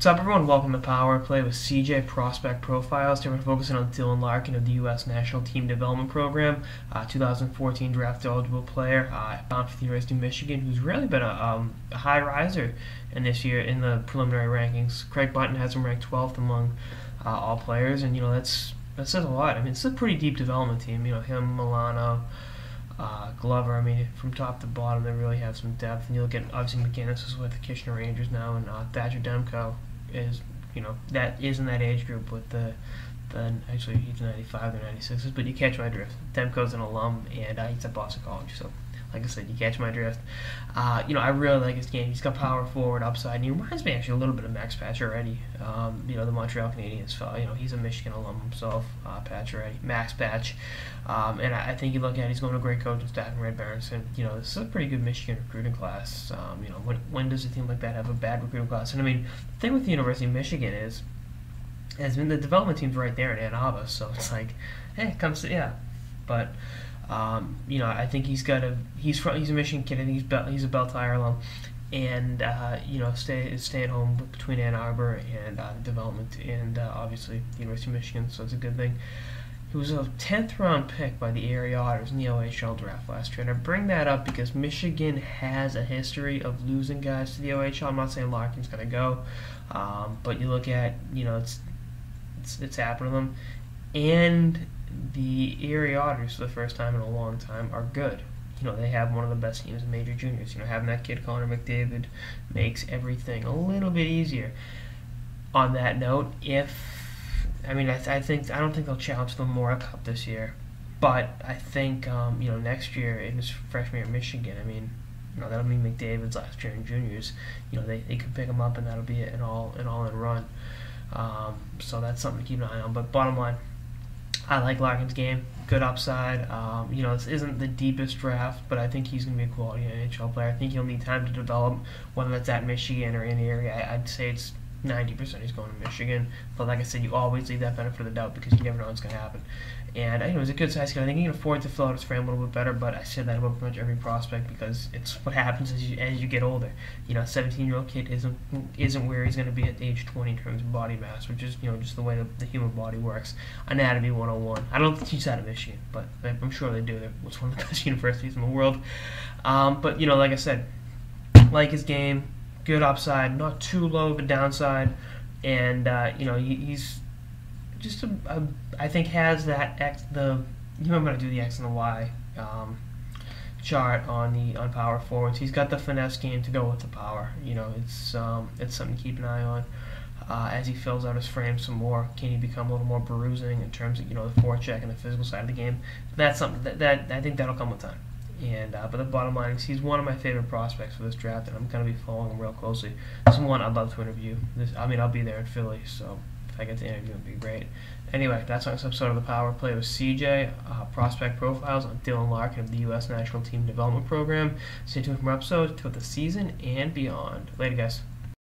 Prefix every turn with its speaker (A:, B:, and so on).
A: What's up, everyone? Welcome to Power Play with CJ Prospect Profiles. Today we're focusing on Dylan Larkin of the U.S. National Team Development Program, 2014 draft eligible player, bound for the University of Michigan, who's really been a high riser in this year in the preliminary rankings. Craig Button has him ranked 12th among all players, and that says a lot. I mean, it's a pretty deep development team. Him, Milano, Glover. I mean, from top to bottom, they really have some depth. And you look at, obviously, McGinnis is with the Kitchener Rangers now, and Thatcher Demko is, that is in that age group with the actually he's 95 or 96s, but you catch my drift. Demko's an alum, and he's at Boston College, so like I said, you catch my drift. I really like his game. He's got power forward, upside, and he reminds me actually a little bit of Max Pacioretty. The Montreal Canadiens fell. He's a Michigan alum himself, Pacioretty, Max Patch. And I think you look at it, he's going to a great coaching staff in Red Berenson. This is a pretty good Michigan recruiting class. When does a team like that have a bad recruiting class? And I mean, the thing with the University of Michigan is, the development team's right there in Ann Arbor, so it's like, hey, but. I think he's a Michigan kid. I think he's a Bell Tire alum, and staying home between Ann Arbor and development, and obviously the University of Michigan, so it's a good thing. He was a 10th round pick by the area Otters in the OHL draft last year, and I bring that up because Michigan has a history of losing guys to the OHL. I'm not saying Larkin's going to go, but you look at it's happened to them, and the area Otters, for the first time in a long time, are good. They have one of the best teams in major juniors. Having that kid Connor McDavid makes everything a little bit easier. On that note, I don't think they'll challenge the Memorial Cup this year, but I think next year in his freshman year at Michigan, that'll be McDavid's last year in juniors. They could pick him up, and that'll be an all-in run. So that's something to keep an eye on. But bottom line, I like Larkin's game. Good upside. This isn't the deepest draft, but I think he's going to be a quality NHL player. I think he'll need time to develop, whether that's at Michigan or in the area. I'd say it's 90% he's going to Michigan. But like I said, you always leave that benefit of the doubt because you never know what's going to happen. And he's a good size kid. I think he can afford to fill out his frame a little bit better, but I said that about pretty much every prospect because it's what happens as you get older. A 17-year-old kid isn't where he's going to be at age 20 in terms of body mass, which is just the way the human body works. Anatomy 101. I don't teach that at Michigan, but I'm sure they do. It's one of the best universities in the world. But like I said, like his game, good upside, not too low of a downside, and he's just I think has that X. I'm going to do the X and the Y chart on power forwards. He's got the finesse game to go with the power. It's something to keep an eye on as he fills out his frame some more. Can he become a little more bruising in terms of the forecheck and the physical side of the game? That's something that I think that'll come with time. And but the bottom line is he's one of my favorite prospects for this draft, and I'm going to be following him real closely. Someone I'd love to interview. I'll be there in Philly, so if I get to interview him, it'd be great. Anyway, that's on this episode of the Power Play with CJ, Prospect Profiles on Dylan Larkin of the U.S. National Team Development Program. Stay tuned for more episodes throughout the season and beyond. Later, guys.